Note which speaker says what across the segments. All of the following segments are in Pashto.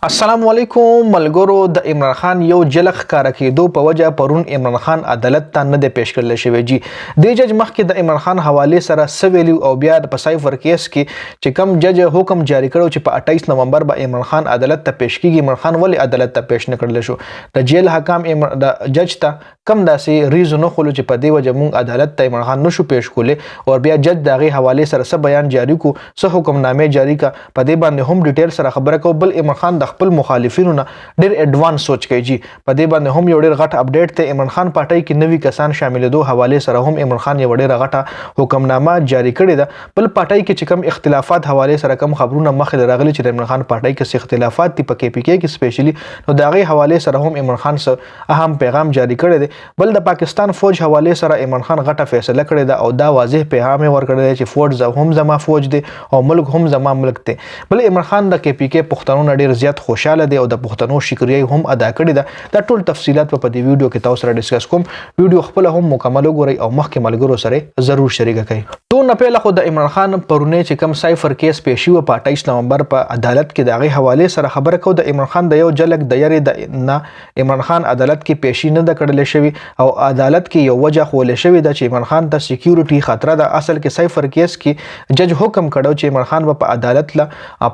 Speaker 1: السلام علیکم ملګرو. د عمران خان یو جلخ کار کېدو په وجه پرون عمران خان عدالت ته نه دی پیش کړل شوی. جی د جج مخکې د عمران خان حواله سره سویلی او بیا په سایفر کیس کې چې کم جج حکم جاری کړو چې په 28 نومبر به عمران خان عدالت ته پیش کیږي. عمران خان ولی عدالت ته پیش نه کړل شو؟ د جیل حکام د جج ته کم داسې ریزو نه خلو چې په دې وجه مونږ عدالت ته عمران خان نشو پیش کولې او بیا جج دغه حواله سره څه بیان جاری کو، څه حکم نامه جاری کا، په دې باندې هم ډیټیل سره خبره کو. بل عمران خان د خپل مخالفینو نه ډیر اډوانس سوچ کوي. جی په دې باندې هم یو ډیر غټ اپډیټ ته عمران خان پارټي کې نوي کسان شاملېدو حواله سره هم عمران خان یو ډیر غټه حکمنامه جاری کړې ده. بل پارټي کې چې کم اختلافات حواله سره کم خبرونه مخې راغلي چې عمران خان پارټي کې اختلافات دي په کې پی کې سپیشلی، نو دغه حواله سره هم عمران خان سره اهم پیغام جاری کړی دی. بل د پاکستان فوج حواله سره عمران خان غټه فیصله کړې ده او دا واضح پیغام ورکړی دی چې فوج هم زما فوج دی او ملک هم زما ملک دی. بل عمران خان د کې پی کې پښتنو ډیر زیات خوشاله دی او د پښتنو شکریه هم ادا کړې ده. دا ټول تفصيلات په دې ویډیو کې تاسو سره ډیسکس کوم. ویډیو خپل هم مکمل وګورئ او مخکې ملګرو سره ضرور شریک کړئ. تو نه پهله خو د عمران خان پرونه چې کم سایفر کیس پیشي و په 28 نومبر په عدالت کې دغه حواله سره خبره کو. د عمران خان د یو جلک د یری د نه عمران خان عدالت کې پیشي نه د کړل شوی او عدالت کې یو وجه خول شوی د چې عمران خان ته سکیورټي خطر ده. اصل کې سایفر کیس کې جج حکم کړو چې عمران خان په عدالت لا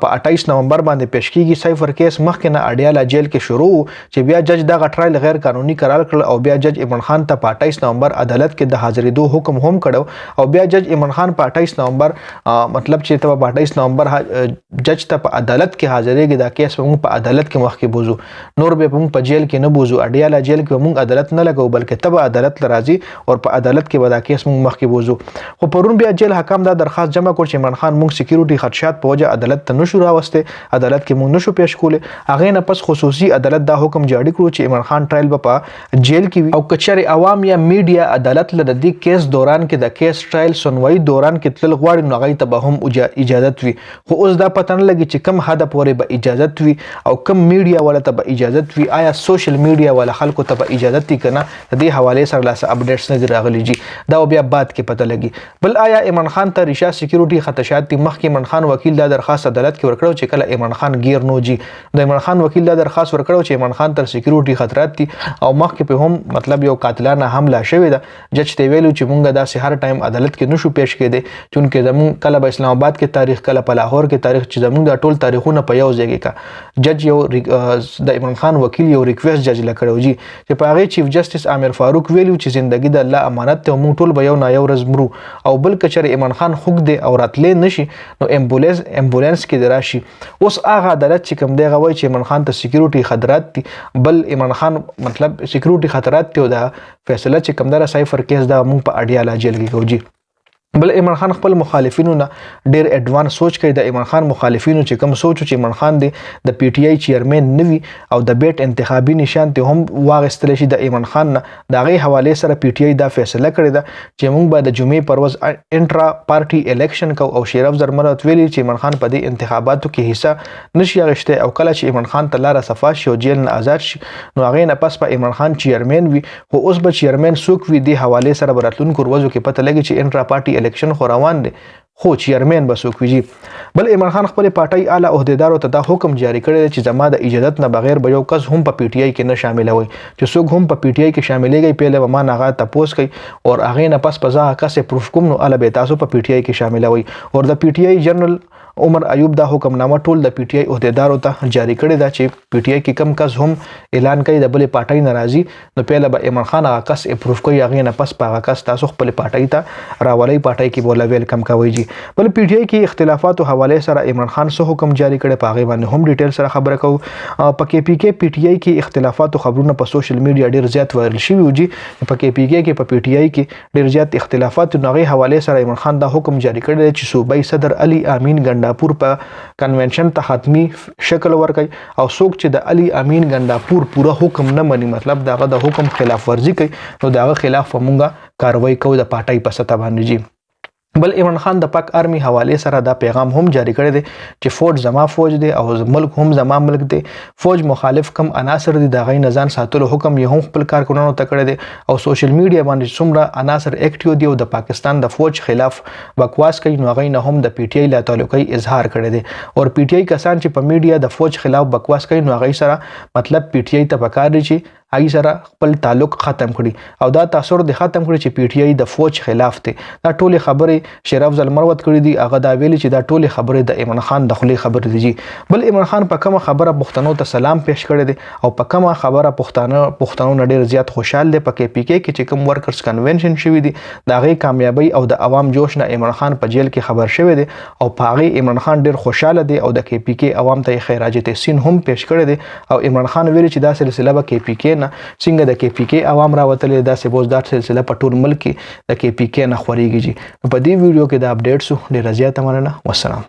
Speaker 1: په 28 نومبر باندې پیش کیږي. سایفر کیس مخکې نه اډیاله جیل کې شروع چې بیا جج دا غټرایل غیر قانوني قرار کړ او بیا جج عمران خان ته په 28 نومبر عدالت کې د حاضرېدو حکم هم کړو او بیا جج عمران خان په 28 نومبر مطلب چې ته په 28 نومبر جج ته په عدالت کې حاضرېږي. دا کیس موږ په عدالت کې مخکې بوزو، نور به موږ په جیل کې نه بوزو. اډیاله جیل کې موږ عدالت نه لګو بلکې تبه عدالت لراځي او په عدالت کې به دا کیس موږ مخکې بوزو. خو پرون بیا جیل حکام دا درخواست جمع کړ چې عمران خان موږ سکیورټي خدشات په وجه عدالت ته نشو راوسته، عدالت کې موږ نشو پیش کولې. هغه نه پس خصوصي عدالت دا حکم جاری کړو چې عمران خان ټرایل په جیل کې وي او کچره عوام یا میډیا عدالت له دې کیس دوران کې د کیس ټرایل سنوي دوران کې تل غواړي نو غي ته به هم اجازه وي. خو اوس دا پته نه لګي چې کم حد پورې به اجازه وي او کم میډیا ولا ته به اجازه وي. آیا سوشل میډیا ولا خلکو ته به اجازه تي کنه؟ د دې حواله سره لاس اپډیټس نه راغلي. جی دا بیا بعد کې پته لګي. بل آیا عمران خان ته ریشا سکیورټي خدشات دي؟ مخکې عمران خان وکیل دا درخواست عدالت کې ورکړو چې کله عمران خان گیر نو. جی د عمران خان وکیل دا درخواست ورکړو چې عمران خان تر سکیورټي خطرات دي او مخکې په هم مطلب یو قاتلانه حمله شوې ده. جج ته ویلو چې مونږ دا هر ټایم عدالت کې نشو پیش کېدی چونکه زمون کله په اسلام آباد کې تاریخ، کله په لاهور کې تاریخ، چې زمون دا ټول تاریخونه په یو ځای کې کا. جج یو د عمران خان وکیل یو ریکوست جج لکړو جی چې په هغه چیف جسټس عامر فاروق ویلو چې زندگی د الله امانت ته مونږ ټول به یو نه یو ورځ مرو او بل کچره عمران خان خوګ دی او راتلې نشي نو امبولانس کې دراشي. اوس هغه عدالت چې کوم دی غوي چې عمران خان ته سکیورټي خطرات دي، بل عمران خان مطلب سکیورټي خطرات ته دا فیصله چې کوم دا سایفر کیس دا مونږ په اډیاله جیل کې کوو. جی بل عمران خان خپل مخالفینو نه ډیر اډوانس سوچ کوي. د عمران خان مخالفینو چې کوم سوچ چې عمران خان دی د پی ټی آی چیرمن نوي او د بیٹ انتخابي نشان ته هم واغستل شي. د عمران خان نه دغه حواله سره پی ټی آی دا فیصله کړی ده چې موږ به د جمعې پر ورځ انټرا پارټي الیکشن کو او شیر افضل مرات ویلي چې عمران خان په دې انتخاباتو کې حصہ نشي اخیسته او کله چې عمران خان ته لاره صفا شي او جیل نه آزاد شي نو هغه نه پس په عمران خان چیرمن وي. خو اوس به چیرمن سوک وي د حواله سره براتلونکو ورځو کې پته لګي چې انټرا پارټي الیکشن خو روان دي خو چیرمن به څوک وي. بل عمران خان خپل پارټي اعلی عہدیدارو ته دا حکم جاری کړی چې زما د اجازت نه بغیر به یو کس هم په پی ټی آی کې نه شاملوي. چې څوک هم په پی ټی آی کې شاملېږي پیله به ما نه تاسو کوي او هغه نه پس په ځا کس پروف کوم نو ال به تاسو په پی ټی آی کې شاملوي. او د پی ټی آی جنرال عمر ایوب دا حکم نامه ټول د پی ټی آی عہدیدارو ته جاری کړی دا چې پی ټی آی کې کم کس هم اعلان کوي د بلې پارټي ناراضي نو پیله به عمران خان هغه کس اپروف کوي، هغه نه پس په هغه کس تاسو خپل پارټي ته راولي، پارټي کې بوله ویلکم کوي. جی بل پی ټی آی کې اختلافاتو حواله سره عمران خان سو حکم جاری کړي په هغه باندې هم ډیټیل سره خبره کوو. په کې پی کې پی ټی آی کې اختلافاتو خبرونه په سوشل میډیا ډیر زیات وایرل شوي و. جی په کې پی کې په پی ټی آی کې ډیر زیات اختلافات نو هغه حواله سره عمران خان دا حکم جاری کړی چې صوبای صدر علي امین ګنداپور په کنونشن ته حتمی شکل ورکړي او څوک چې د علي امین ګنداپور پوره حکم نه مني مطلب داغه د حکم خلاف ورزي کوي نو داغه خلاف مونږه کاروایی کوو د پارټي په سطح باندې. جی بل عمران خان د پاک آرمی حواله سره دا پیغام هم جاری کړی دی چې فوج زما فوج دی او ملک هم زما ملک دی. فوج مخالف کم عناصر دي د غي نزان ساتلو حکم یې هم خپل کارکونانو ته کړی دی او سوشل میډیا باندې څومره عناصر اکټیو دي او د پاکستان د فوج خلاف بکواس کوي نو غي نه هم د پی ټی آی لا تعلقي اظهار کړی دی. او پی ټی آی کسان چې په میډیا د فوج خلاف بکواس کوي نو غي سره مطلب پی ټی آی ته پکار دی چې هغه سره خپل تعلق ختم کړي او دا تاثر د ختم کړي چې پی ټی آی د فوج خلاف دی. دا ټول خبرې شیر افضل مروت کړي دي. هغه دا ویلي چې دا ټول خبرې د عمران خان د خلی خبرې دي. بل عمران خان په کومه خبره پښتنو ته سلام پیش کړی دی او په کومه خبره پښتنو نه ډیر زیات خوشاله دي. په کې پی کې چې کوم ورکرز کنونشن شوی دی دا غي کامیابی او د عوام جوش نه عمران خان په جیل کې خبر شوی دی او په هغه عمران خان ډیر خوشاله دی او د کې پی کې عوام ته خیراج تحسین هم پیش کړی دی او عمران خان ویلي چې دا سلسله به کې پی کې نه څنګه د کې پی کې عوام راوتلې دا سبوزدار سلسله په ټول ملک کې د کې پی کې نه خوريږي. په دې ویډیو کې دا اپډیټ سو ډیر زیات مننه. والسلام.